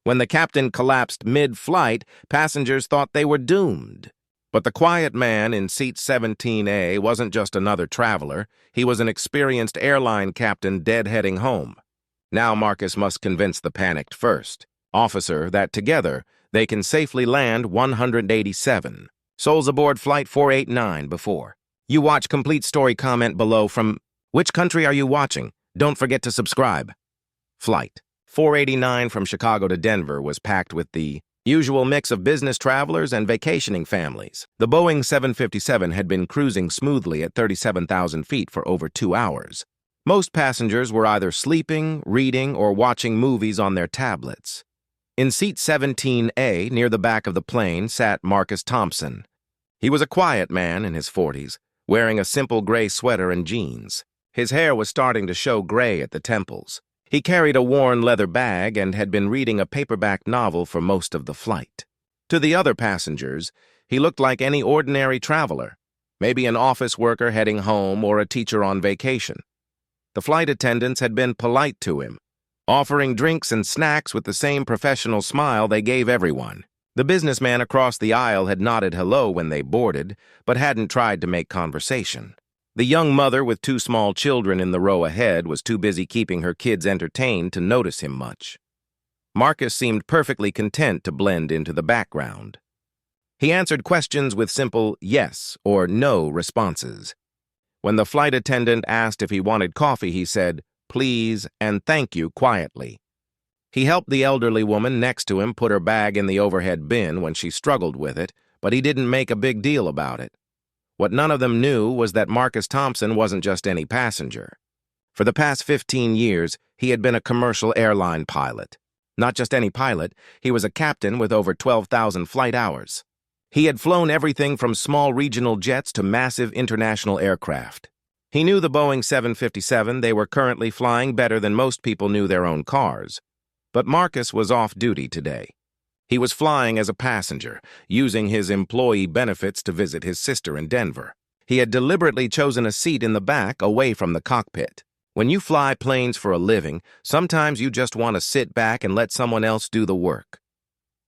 When the captain collapsed mid-flight, passengers thought they were doomed. But the quiet man in seat 17A wasn't just another traveler. He was an experienced airline captain deadheading home. Now Marcus must convince the panicked first officer that together they can safely land 187. Souls aboard Flight 489 before. You watch complete story comment below from which country are you watching? Don't forget to subscribe. Flight 489 from Chicago to Denver was packed with the usual mix of business travelers and vacationing families. The Boeing 757 had been cruising smoothly at 37,000 feet for over 2 hours. Most passengers were either sleeping, reading, or watching movies on their tablets. In seat 17A, near the back of the plane, sat Marcus Thompson. He was a quiet man in his 40s, wearing a simple gray sweater and jeans. His hair was starting to show gray at the temples. He carried a worn leather bag and had been reading a paperback novel for most of the flight. To the other passengers, he looked like any ordinary traveler, maybe an office worker heading home or a teacher on vacation. The flight attendants had been polite to him, offering drinks and snacks with the same professional smile they gave everyone. The businessman across the aisle had nodded hello when they boarded, but hadn't tried to make conversation. The young mother with 2 small children in the row ahead was too busy keeping her kids entertained to notice him much. Marcus seemed perfectly content to blend into the background. He answered questions with simple yes or no responses. When the flight attendant asked if he wanted coffee, he said, "Please and thank you," quietly. He helped the elderly woman next to him put her bag in the overhead bin when she struggled with it, but he didn't make a big deal about it. What none of them knew was that Marcus Thompson wasn't just any passenger. For the past 15 years, he had been a commercial airline pilot. Not just any pilot, he was a captain with over 12,000 flight hours. He had flown everything from small regional jets to massive international aircraft. He knew the Boeing 757 they were currently flying better than most people knew their own cars. But Marcus was off duty today. He was flying as a passenger, using his employee benefits to visit his sister in Denver. He had deliberately chosen a seat in the back away from the cockpit. When you fly planes for a living, sometimes you just want to sit back and let someone else do the work.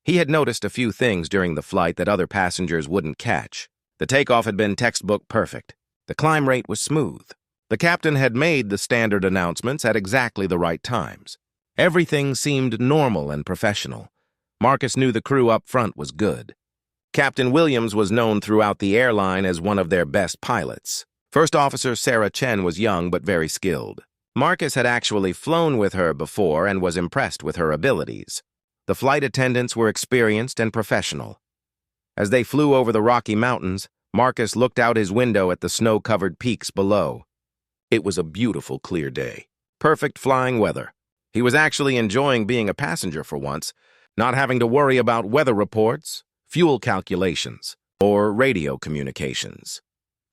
He had noticed a few things during the flight that other passengers wouldn't catch. The takeoff had been textbook perfect. The climb rate was smooth. The captain had made the standard announcements at exactly the right times. Everything seemed normal and professional. Marcus knew the crew up front was good. Captain Williams was known throughout the airline as one of their best pilots. First Officer Sarah Chen was young but very skilled. Marcus had actually flown with her before and was impressed with her abilities. The flight attendants were experienced and professional. As they flew over the Rocky Mountains, Marcus looked out his window at the snow-covered peaks below. It was a beautiful, clear day. Perfect flying weather. He was actually enjoying being a passenger for once, not having to worry about weather reports, fuel calculations, or radio communications.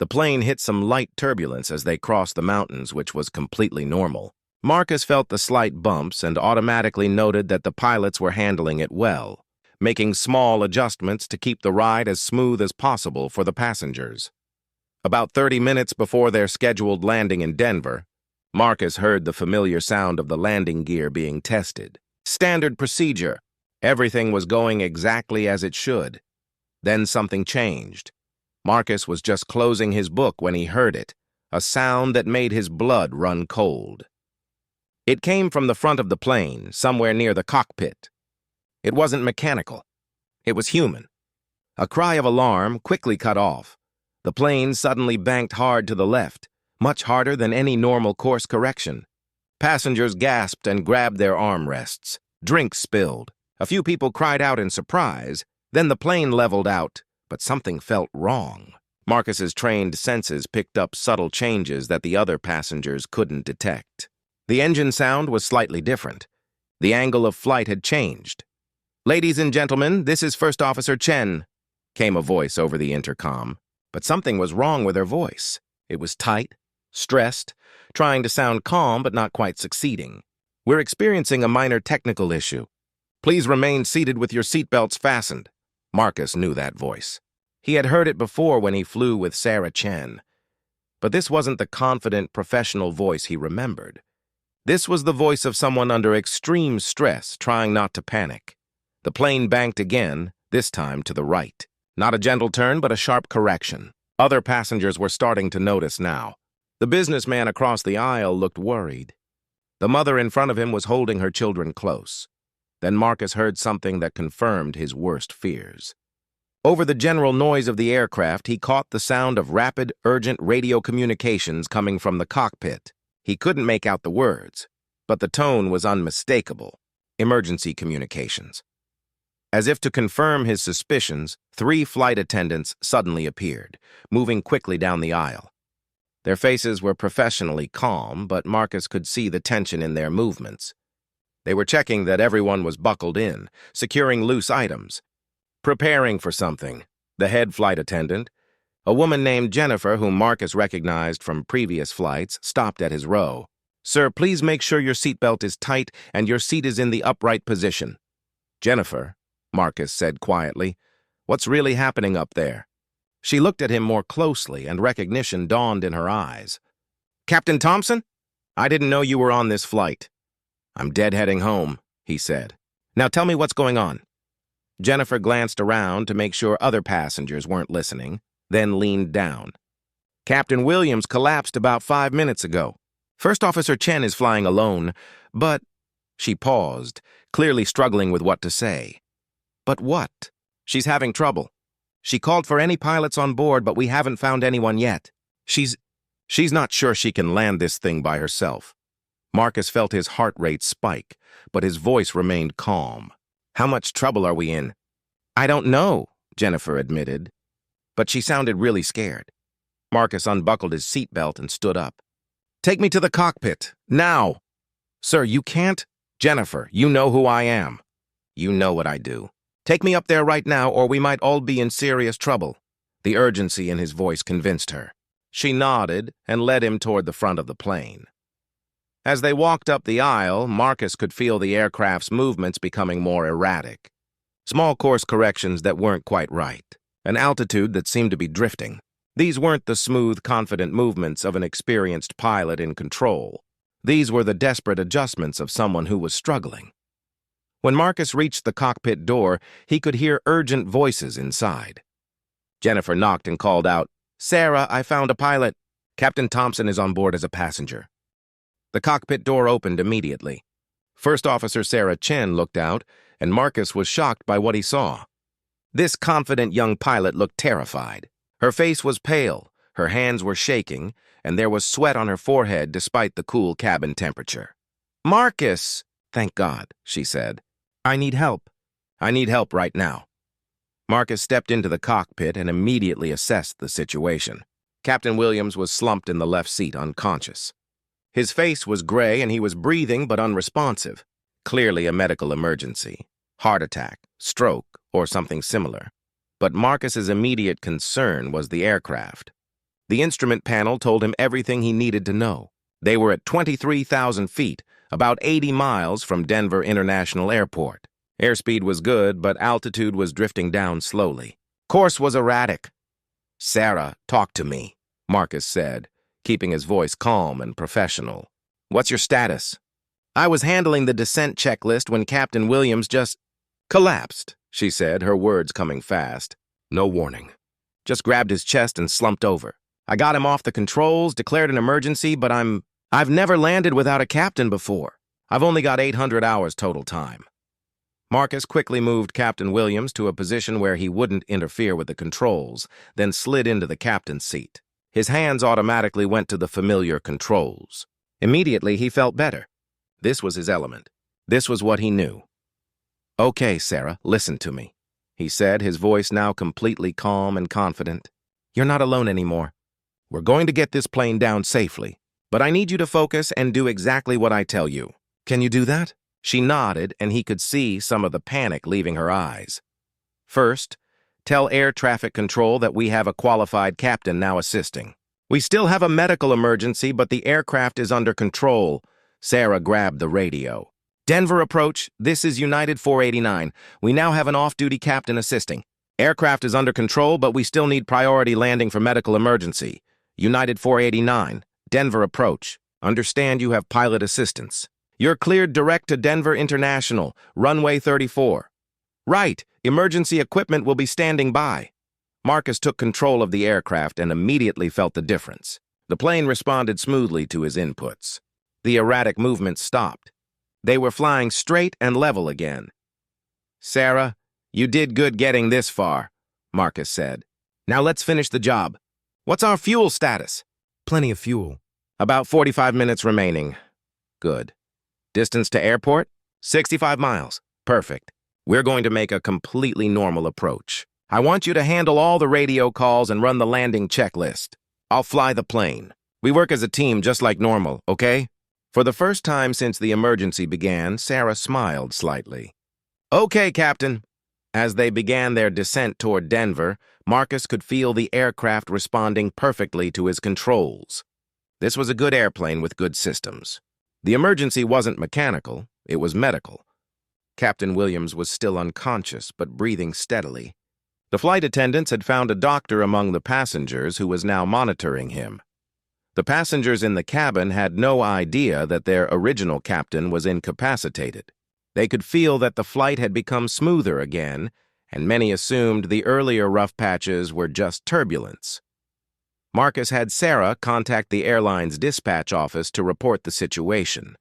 The plane hit some light turbulence as they crossed the mountains, which was completely normal. Marcus felt the slight bumps and automatically noted that the pilots were handling it well, making small adjustments to keep the ride as smooth as possible for the passengers. About 30 minutes before their scheduled landing in Denver, Marcus heard the familiar sound of the landing gear being tested. Standard procedure. Everything was going exactly as it should. Then something changed. Marcus was just closing his book when he heard it, a sound that made his blood run cold. It came from the front of the plane, somewhere near the cockpit. It wasn't mechanical. It was human. A cry of alarm quickly cut off. The plane suddenly banked hard to the left, much harder than any normal course correction. Passengers gasped and grabbed their armrests. Drinks spilled. A few people cried out in surprise. Then the plane leveled out, but something felt wrong. Marcus's trained senses picked up subtle changes that the other passengers couldn't detect. The engine sound was slightly different. The angle of flight had changed. "Ladies and gentlemen, this is First Officer Chen," came a voice over the intercom. But something was wrong with her voice. It was tight, stressed, trying to sound calm but not quite succeeding. "We're experiencing a minor technical issue. Please remain seated with your seatbelts fastened." Marcus knew that voice. He had heard it before when he flew with Sarah Chen. But this wasn't the confident, professional voice he remembered. This was the voice of someone under extreme stress, trying not to panic. The plane banked again, this time to the right. Not a gentle turn, but a sharp correction. Other passengers were starting to notice now. The businessman across the aisle looked worried. The mother in front of him was holding her children close. Then Marcus heard something that confirmed his worst fears. Over the general noise of the aircraft, he caught the sound of rapid, urgent radio communications coming from the cockpit. He couldn't make out the words, but the tone was unmistakable. Emergency communications. As if to confirm his suspicions, 3 flight attendants suddenly appeared, moving quickly down the aisle. Their faces were professionally calm, but Marcus could see the tension in their movements. They were checking that everyone was buckled in, securing loose items, preparing for something. The head flight attendant, a woman named Jennifer, whom Marcus recognized from previous flights, stopped at his row. "Sir, please make sure your seatbelt is tight and your seat is in the upright position." "Jennifer," Marcus said quietly, "what's really happening up there?" She looked at him more closely, and recognition dawned in her eyes. "Captain Thompson? I didn't know you were on this flight." "I'm deadheading home," he said. "Now tell me what's going on." Jennifer glanced around to make sure other passengers weren't listening, then leaned down. "Captain Williams collapsed about 5 minutes ago. First Officer Chen is flying alone, but—" She paused, clearly struggling with what to say. "But what?" "She's having trouble. She called for any pilots on board, but we haven't found anyone yet. She's not sure she can land this thing by herself." Marcus felt his heart rate spike, but his voice remained calm. "How much trouble are we in?" "I don't know," Jennifer admitted, but she sounded really scared. Marcus unbuckled his seatbelt and stood up. "Take me to the cockpit, now!" "Sir, you can't—" "Jennifer, you know who I am. You know what I do. Take me up there right now, or we might all be in serious trouble." The urgency in his voice convinced her. She nodded and led him toward the front of the plane. As they walked up the aisle, Marcus could feel the aircraft's movements becoming more erratic. Small course corrections that weren't quite right. An altitude that seemed to be drifting. These weren't the smooth, confident movements of an experienced pilot in control. These were the desperate adjustments of someone who was struggling. When Marcus reached the cockpit door, he could hear urgent voices inside. Jennifer knocked and called out, "Sarah, I found a pilot. Captain Thompson is on board as a passenger." The cockpit door opened immediately. First Officer Sarah Chen looked out, and Marcus was shocked by what he saw. This confident young pilot looked terrified. Her face was pale, her hands were shaking, and there was sweat on her forehead despite the cool cabin temperature. "Marcus!" "Thank God," she said. "I need help. I need help right now." Marcus stepped into the cockpit and immediately assessed the situation. Captain Williams was slumped in the left seat, unconscious. His face was gray and he was breathing but unresponsive. Clearly a medical emergency. Heart attack, stroke, or something similar. But Marcus's immediate concern was the aircraft. The instrument panel told him everything he needed to know. They were at 23,000 feet, about 80 miles from Denver International Airport. Airspeed was good, but altitude was drifting down slowly. Course was erratic. "Sarah, talk to me," Marcus said, keeping his voice calm and professional. "What's your status?" "I was handling the descent checklist when Captain Williams just collapsed," she said, her words coming fast. "No warning. Just grabbed his chest and slumped over. I got him off the controls, declared an emergency, but I've never landed without a captain before. I've only got 800 hours total time." Marcus quickly moved Captain Williams to a position where he wouldn't interfere with the controls, then slid into the captain's seat. His hands automatically went to the familiar controls. Immediately, he felt better. This was his element. This was what he knew. "Okay, Sarah, listen to me," he said, his voice now completely calm and confident. "You're not alone anymore. We're going to get this plane down safely, but I need you to focus and do exactly what I tell you. Can you do that?" She nodded, and he could see some of the panic leaving her eyes. "First, tell air traffic control that we have a qualified captain now assisting. We still have a medical emergency, but the aircraft is under control." Sarah grabbed the radio. "Denver approach, this is United 489. We now have an off-duty captain assisting. Aircraft is under control, but we still need priority landing for medical emergency. United 489, Denver approach. Understand you have pilot assistance. You're cleared direct to Denver International, runway 34. Right, emergency equipment will be standing by. Marcus took control of the aircraft and immediately felt the difference. The plane responded smoothly to his inputs. The erratic movements stopped. They were flying straight and level again. "Sarah, you did good getting this far," Marcus said. "Now let's finish the job. What's our fuel status?" Plenty of fuel. "About 45 minutes remaining." "Good. Distance to airport?" 65 miles. "Perfect. We're going to make a completely normal approach. I want you to handle all the radio calls and run the landing checklist. I'll fly the plane. We work as a team just like normal, okay?" For the first time since the emergency began, Sarah smiled slightly. "Okay, Captain." As they began their descent toward Denver, Marcus could feel the aircraft responding perfectly to his controls. This was a good airplane with good systems. The emergency wasn't mechanical, it was medical. Captain Williams was still unconscious, but breathing steadily. The flight attendants had found a doctor among the passengers who was now monitoring him. The passengers in the cabin had no idea that their original captain was incapacitated. They could feel that the flight had become smoother again, and many assumed the earlier rough patches were just turbulence. Marcus had Sarah contact the airline's dispatch office to report the situation.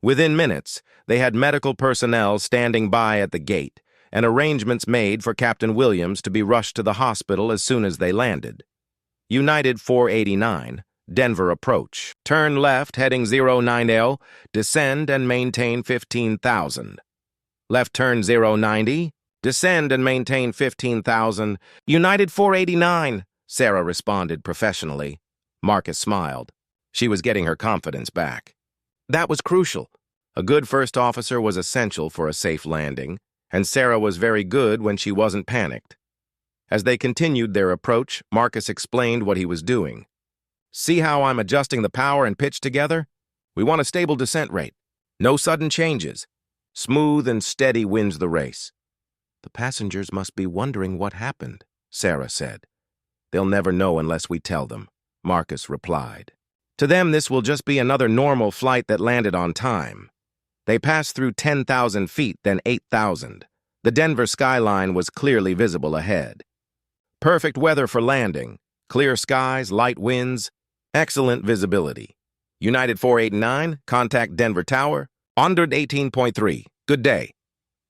Within minutes, they had medical personnel standing by at the gate, and arrangements made for Captain Williams to be rushed to the hospital as soon as they landed. United 489, Denver approach. Turn left heading 090, descend and maintain 15,000. Left turn 090, descend and maintain 15,000. United 489, Sarah responded professionally. Marcus smiled. She was getting her confidence back. That was crucial. A good first officer was essential for a safe landing, and Sarah was very good when she wasn't panicked. As they continued their approach, Marcus explained what he was doing. "See how I'm adjusting the power and pitch together? We want a stable descent rate. No sudden changes. Smooth and steady wins the race." "The passengers must be wondering what happened," Sarah said. "They'll never know unless we tell them," Marcus replied. "To them, this will just be another normal flight that landed on time." They passed through 10,000 feet, then 8,000. The Denver skyline was clearly visible ahead. Perfect weather for landing. Clear skies, light winds, excellent visibility. United 489, contact Denver Tower, 118.3. Good day.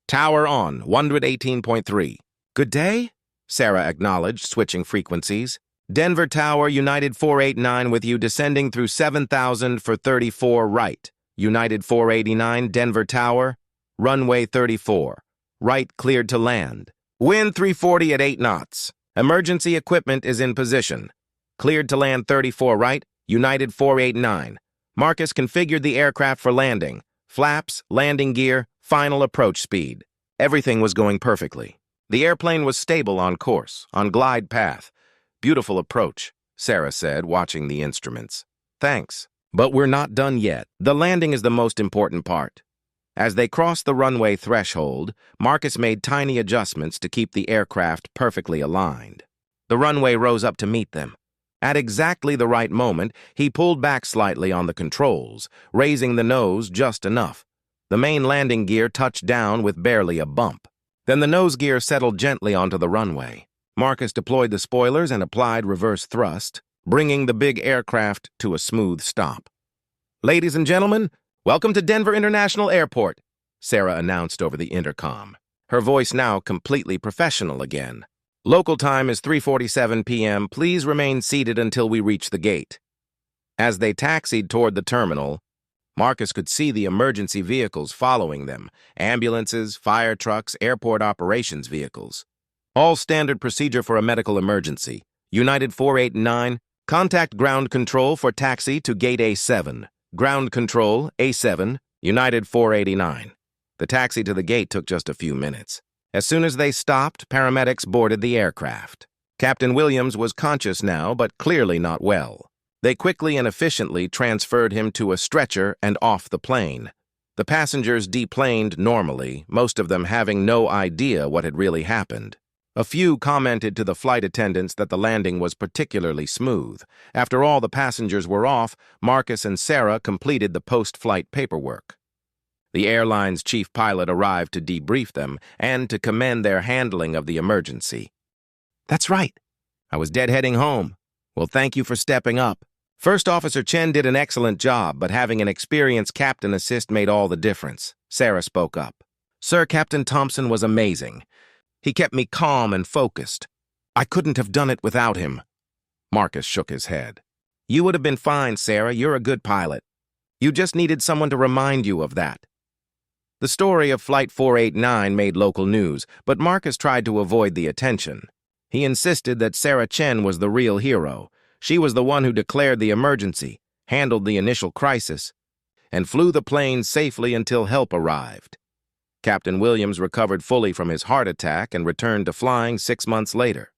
Tower on, 118.3. Good day? Sarah acknowledged, switching frequencies. Denver Tower, United 489 with you descending through 7,000 for 34 right. United 489, Denver Tower, runway 34. Right cleared to land. Wind 340 at 8 knots. Emergency equipment is in position. Cleared to land 34 right, United 489. Marcus configured the aircraft for landing. Flaps, landing gear, final approach speed. Everything was going perfectly. The airplane was stable on course, on glide path. Beautiful approach, Sarah said, watching the instruments. Thanks. But we're not done yet. The landing is the most important part. As they crossed the runway threshold, Marcus made tiny adjustments to keep the aircraft perfectly aligned. The runway rose up to meet them. At exactly the right moment, he pulled back slightly on the controls, raising the nose just enough. The main landing gear touched down with barely a bump. Then the nose gear settled gently onto the runway. Marcus deployed the spoilers and applied reverse thrust, bringing the big aircraft to a smooth stop. "Ladies and gentlemen, welcome to Denver International Airport," Sarah announced over the intercom, her voice now completely professional again. "Local time is 3:47 p.m. Please remain seated until we reach the gate." As they taxied toward the terminal, Marcus could see the emergency vehicles following them, ambulances, fire trucks, airport operations vehicles. All standard procedure for a medical emergency. United 489, contact ground control for taxi to gate A7. Ground control, A7, United 489. The taxi to the gate took just a few minutes. As soon as they stopped, paramedics boarded the aircraft. Captain Williams was conscious now, but clearly not well. They quickly and efficiently transferred him to a stretcher and off the plane. The passengers deplaned normally, most of them having no idea what had really happened. A few commented to the flight attendants that the landing was particularly smooth. After all the passengers were off, Marcus and Sarah completed the post-flight paperwork. The airline's chief pilot arrived to debrief them and to commend their handling of the emergency. "That's right. I was deadheading home. Well, thank you for stepping up." First Officer Chen did an excellent job, but having an experienced captain assist made all the difference. Sarah spoke up. "Sir, Captain Thompson was amazing. He kept me calm and focused. I couldn't have done it without him." Marcus shook his head. "You would have been fine, Sarah. You're a good pilot. You just needed someone to remind you of that." The story of Flight 489 made local news, but Marcus tried to avoid the attention. He insisted that Sarah Chen was the real hero. She was the one who declared the emergency, handled the initial crisis, and flew the plane safely until help arrived. Captain Williams recovered fully from his heart attack and returned to flying 6 months later.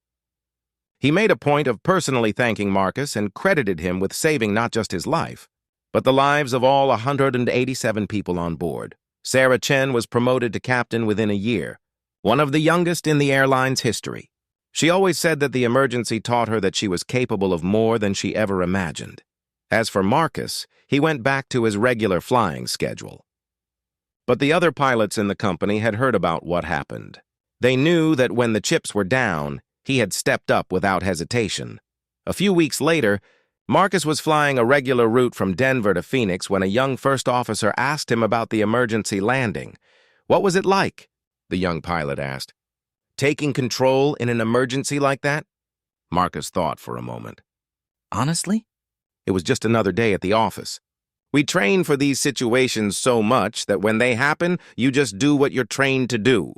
He made a point of personally thanking Marcus and credited him with saving not just his life, but the lives of all 187 people on board. Sarah Chen was promoted to captain within a year, one of the youngest in the airline's history. She always said that the emergency taught her that she was capable of more than she ever imagined. As for Marcus, he went back to his regular flying schedule. But the other pilots in the company had heard about what happened. They knew that when the chips were down, he had stepped up without hesitation. A few weeks later, Marcus was flying a regular route from Denver to Phoenix when a young first officer asked him about the emergency landing. "What was it like?" the young pilot asked. "Taking control in an emergency like that?" Marcus thought for a moment. Honestly? It was just another day at the office. We train for these situations so much that when they happen, you just do what you're trained to do.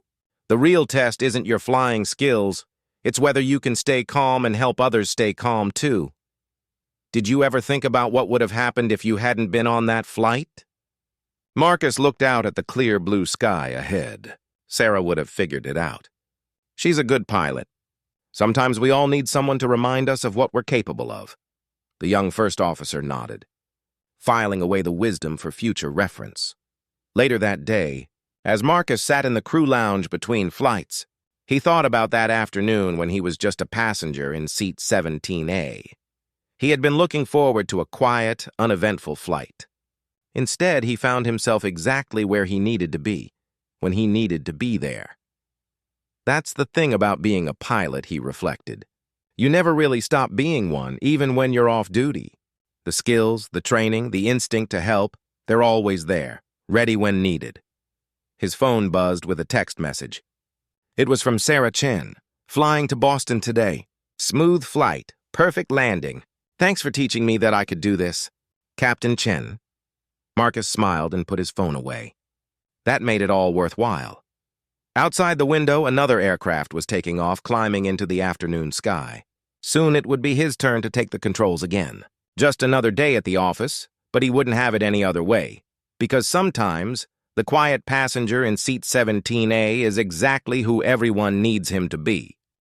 The real test isn't your flying skills. It's whether you can stay calm and help others stay calm too. Did you ever think about what would have happened if you hadn't been on that flight? Marcus looked out at the clear blue sky ahead. Sarah would have figured it out. She's a good pilot. Sometimes we all need someone to remind us of what we're capable of. The young first officer nodded, filing away the wisdom for future reference. Later that day, as Marcus sat in the crew lounge between flights, he thought about that afternoon when he was just a passenger in seat 17A. He had been looking forward to a quiet, uneventful flight. Instead, he found himself exactly where he needed to be, when he needed to be there. That's the thing about being a pilot, he reflected. You never really stop being one, even when you're off duty. The skills, the training, the instinct to help, they're always there, ready when needed. His phone buzzed with a text message. It was from Sarah Chen. "Flying to Boston today. Smooth flight, perfect landing. Thanks for teaching me that I could do this. Captain Chen." Marcus smiled and put his phone away. That made it all worthwhile. Outside the window, another aircraft was taking off, climbing into the afternoon sky. Soon it would be his turn to take the controls again. Just another day at the office, but he wouldn't have it any other way. Because sometimes, the quiet passenger in seat 17A is exactly who everyone needs him to be.